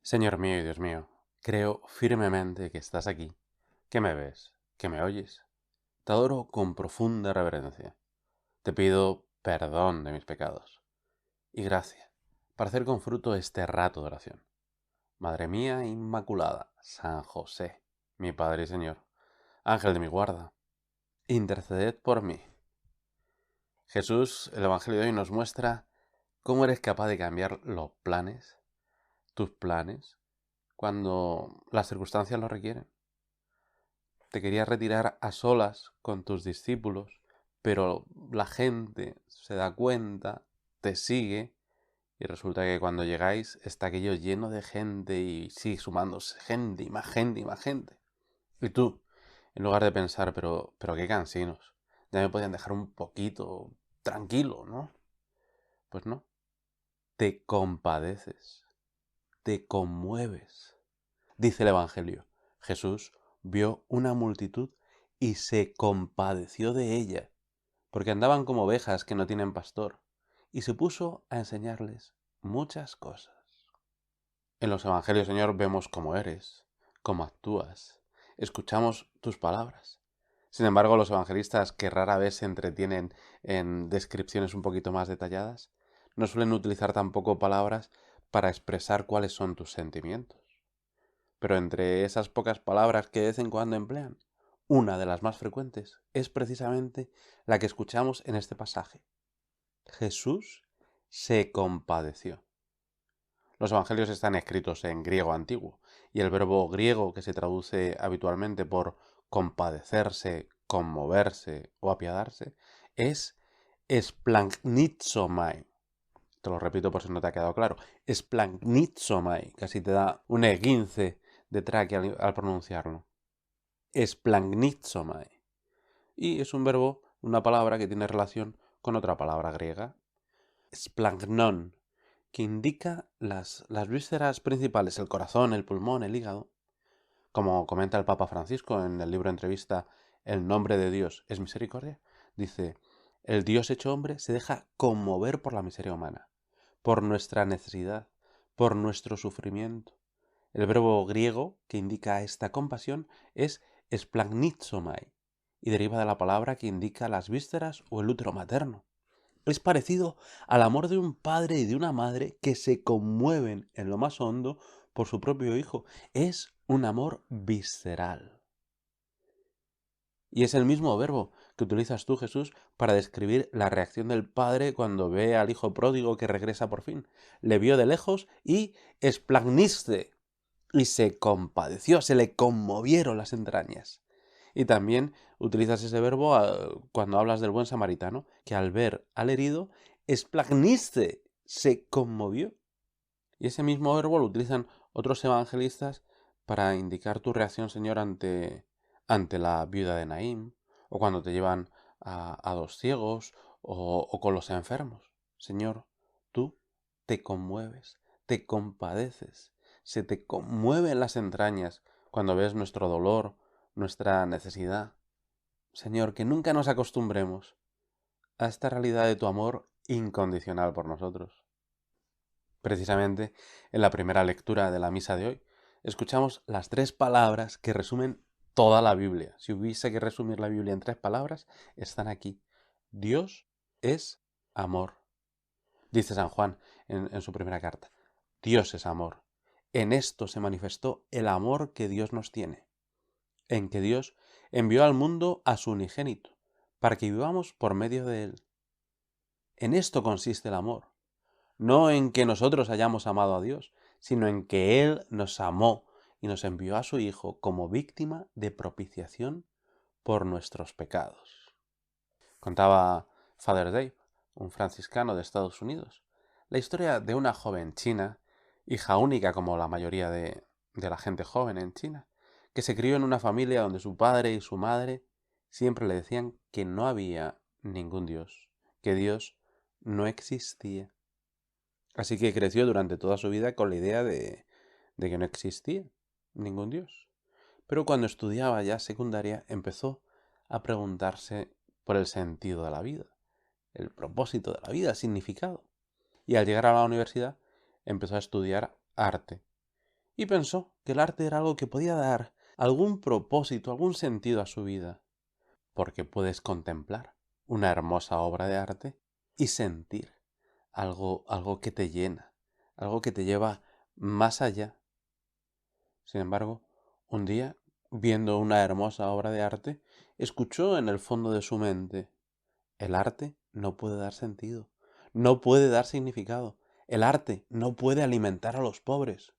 Señor mío y Dios mío, creo firmemente que estás aquí, que me ves, que me oyes. Te adoro con profunda reverencia. Te pido perdón de mis pecados y gracia para hacer con fruto este rato de oración. Madre mía Inmaculada, San José, mi Padre y Señor, Ángel de mi guarda, interceded por mí. Jesús, el Evangelio de hoy nos muestra cómo eres capaz de cambiar los planes, tus planes, cuando las circunstancias lo requieren. Te querías retirar a solas con tus discípulos, pero la gente se da cuenta, te sigue, y resulta que cuando llegáis está aquello lleno de gente y sigue sumándose gente y más gente y más gente. Y tú, en lugar de pensar, pero qué cansinos, ya me podían dejar un poquito tranquilo, ¿no? Pues no, te compadeces, te conmueves. Dice el Evangelio, Jesús vio una multitud y se compadeció de ella, porque andaban como ovejas que no tienen pastor, y se puso a enseñarles muchas cosas. En los Evangelios, Señor, vemos cómo eres, cómo actúas, escuchamos tus palabras. Sin embargo, los evangelistas, que rara vez se entretienen en descripciones un poquito más detalladas, no suelen utilizar tampoco palabras para expresar cuáles son tus sentimientos. Pero entre esas pocas palabras que de vez en cuando emplean, una de las más frecuentes es precisamente la que escuchamos en este pasaje. Jesús se compadeció. Los evangelios están escritos en griego antiguo, y el verbo griego que se traduce habitualmente por compadecerse, conmoverse o apiadarse es splanchnizomai. Te lo repito por si no te ha quedado claro. Splanchnizomai. Casi te da un esguince de tráquea al pronunciarlo. Splanchnizomai. Y es un verbo, una palabra que tiene relación con otra palabra griega, splanknon, que indica las vísceras principales, el corazón, el pulmón, el hígado. Como comenta el Papa Francisco en el libro Entrevista, El nombre de Dios es misericordia, dice, el Dios hecho hombre se deja conmover por la miseria humana, por nuestra necesidad, por nuestro sufrimiento. El verbo griego que indica esta compasión es splanchnizomai y deriva de la palabra que indica las vísceras o el útero materno. Es parecido al amor de un padre y de una madre que se conmueven en lo más hondo por su propio hijo. Es un amor visceral. Y es el mismo verbo que utilizas tú, Jesús, para describir la reacción del padre cuando ve al hijo pródigo que regresa por fin. Le vio de lejos y esplagniste, y se compadeció, se le conmovieron las entrañas. Y también utilizas ese verbo cuando hablas del buen samaritano, que al ver al herido, esplagniste, se conmovió. Y ese mismo verbo lo utilizan otros evangelistas para indicar tu reacción, Señor, ante la viuda de Naín, o cuando te llevan a dos ciegos, o con los enfermos. Señor, tú te conmueves, te compadeces, se te conmueven las entrañas cuando ves nuestro dolor, nuestra necesidad. Señor, que nunca nos acostumbremos a esta realidad de tu amor incondicional por nosotros. Precisamente en la primera lectura de la misa de hoy, escuchamos las tres palabras que resumen toda la Biblia. Si hubiese que resumir la Biblia en tres palabras, están aquí. Dios es amor. Dice San Juan en su primera carta. Dios es amor. En esto se manifestó el amor que Dios nos tiene, en que Dios envió al mundo a su unigénito, para que vivamos por medio de él. En esto consiste el amor, no en que nosotros hayamos amado a Dios, sino en que Él nos amó y nos envió a su Hijo como víctima de propiciación por nuestros pecados. Contaba Father Dave, un franciscano de Estados Unidos, la historia de una joven china, hija única como la mayoría de la gente joven en China, que se crió en una familia donde su padre y su madre siempre le decían que no había ningún Dios, que Dios no existía. Así que creció durante toda su vida con la idea de que no existía ningún Dios. Pero cuando estudiaba ya secundaria empezó a preguntarse por el sentido de la vida, el propósito de la vida, el significado. Y al llegar a la universidad empezó a estudiar arte. y pensó que el arte era algo que podía dar algún propósito, algún sentido a su vida, porque puedes contemplar una hermosa obra de arte y sentir algo que te llena, algo que te lleva más allá. Sin embargo, un día, viendo una hermosa obra de arte, escuchó en el fondo de su mente: el arte no puede dar sentido, no puede dar significado, el arte no puede alimentar a los pobres.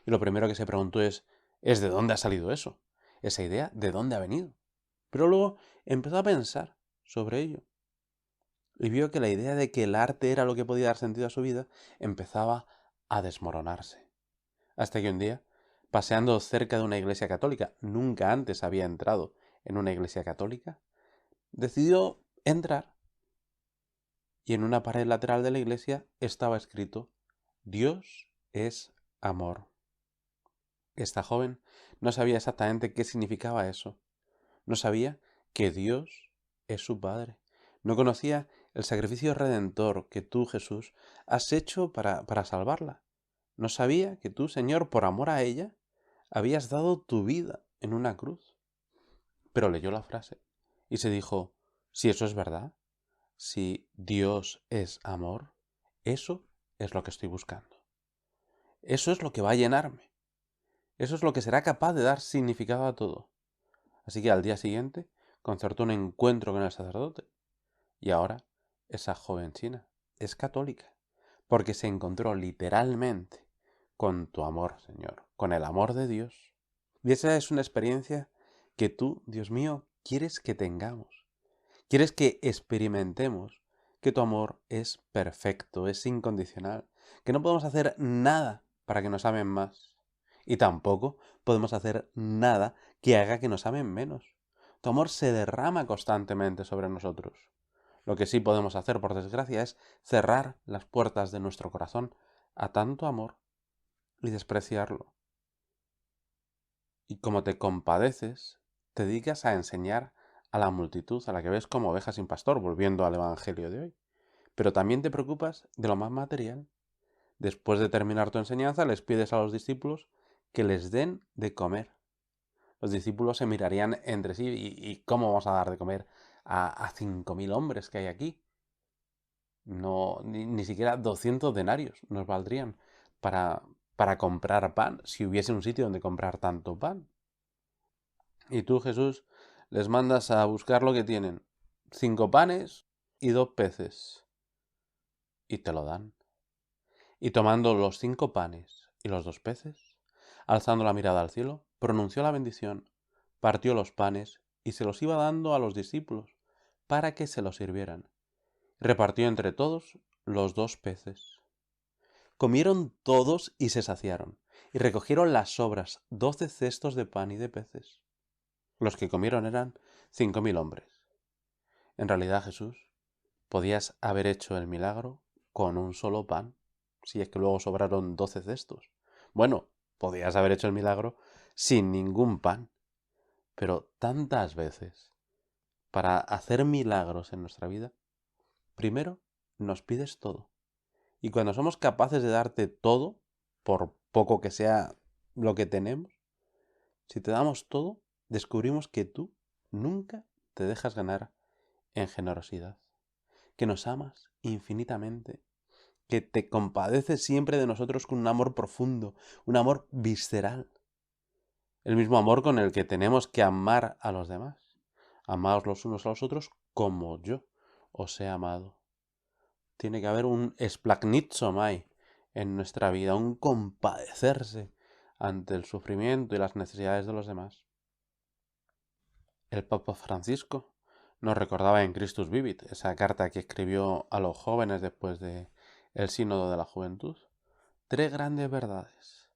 Y lo primero que se preguntó es ¿de dónde ha salido eso? Esa idea, ¿de dónde ha venido? Pero luego empezó a pensar sobre ello y vio que la idea de que el arte era lo que podía dar sentido a su vida empezaba a desmoronarse. Hasta que un día, paseando cerca de una iglesia católica, nunca antes había entrado en una iglesia católica, decidió entrar y en una pared lateral de la iglesia estaba escrito: Dios es amor. Esta joven no sabía exactamente qué significaba eso. No sabía que Dios es su Padre. No conocía el sacrificio redentor que tú, Jesús, has hecho para salvarla. No sabía que tú, Señor, por amor a ella, habías dado tu vida en una cruz. Pero leyó la frase y se dijo: si eso es verdad, si Dios es amor, eso es lo que estoy buscando. Eso es lo que va a llenarme. Eso es lo que será capaz de dar significado a todo. Así que al día siguiente concertó un encuentro con el sacerdote. Y ahora esa joven china es católica, porque se encontró literalmente con tu amor, Señor, con el amor de Dios. Y esa es una experiencia que tú, Dios mío, quieres que tengamos. Quieres que experimentemos que tu amor es perfecto, es incondicional, que no podemos hacer nada para que nos amen más. Y tampoco podemos hacer nada que haga que nos amen menos. Tu amor se derrama constantemente sobre nosotros. Lo que sí podemos hacer, por desgracia, es cerrar las puertas de nuestro corazón a tanto amor y despreciarlo. Y como te compadeces, te dedicas a enseñar a la multitud a la que ves como oveja sin pastor, volviendo al Evangelio de hoy. Pero también te preocupas de lo más material. Después de terminar tu enseñanza, les pides a los discípulos que les den de comer. Los discípulos se mirarían entre sí: ¿y cómo vamos a dar de comer a 5.000 hombres que hay aquí? No, ni siquiera 200 denarios nos valdrían para, para comprar pan, si hubiese un sitio donde comprar tanto pan. Y tú, Jesús, les mandas a buscar lo que tienen: 5 panes y 2 peces. Y te lo dan. Y tomando los 5 panes y los 2 peces, alzando la mirada al cielo, pronunció la bendición, partió los panes y se los iba dando a los discípulos para que se los sirvieran. Repartió entre todos los 2 peces. Comieron todos y se saciaron, y recogieron las sobras 12 cestos de pan y de peces. Los que comieron eran 5.000 hombres. En realidad, Jesús, podías haber hecho el milagro con un solo pan, si es que luego sobraron 12 cestos. Bueno, podías haber hecho el milagro sin ningún pan. Pero tantas veces, para hacer milagros en nuestra vida, primero nos pides todo. Y cuando somos capaces de darte todo, por poco que sea lo que tenemos, si te damos todo, descubrimos que tú nunca te dejas ganar en generosidad, que nos amas infinitamente, que te compadeces siempre de nosotros con un amor profundo, un amor visceral, el mismo amor con el que tenemos que amar a los demás. Amaos los unos a los otros como yo os he amado. Tiene que haber un splagnizomai en nuestra vida, un compadecerse ante el sufrimiento y las necesidades de los demás. El Papa Francisco nos recordaba en Christus Vivit, esa carta que escribió a los jóvenes después de el Sínodo de la Juventud, 3 grandes verdades.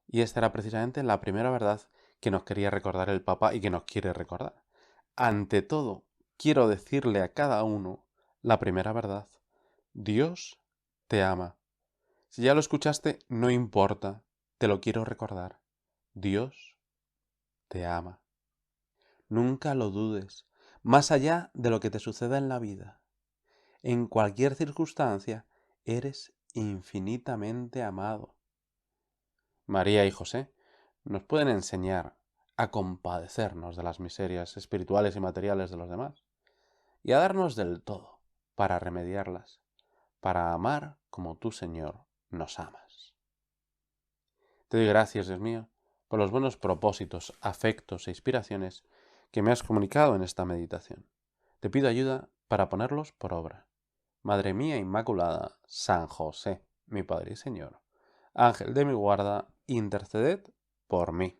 Y esta era precisamente la primera verdad que nos quería recordar el Papa y que nos quiere recordar. Ante todo, quiero decirle a cada uno la primera verdad: Dios te ama. Si ya lo escuchaste, no importa, te lo quiero recordar. Dios te ama. Nunca lo dudes, más allá de lo que te suceda en la vida. En cualquier circunstancia, eres infinitamente amado. María y José nos pueden enseñar a compadecernos de las miserias espirituales y materiales de los demás y a darnos del todo para remediarlas, para amar como tú, Señor, nos amas. Te doy gracias, Dios mío, por los buenos propósitos, afectos e inspiraciones que me has comunicado en esta meditación. Te pido ayuda para ponerlos por obra. Madre mía Inmaculada, San José, mi Padre y Señor, Ángel de mi guarda, interceded por mí.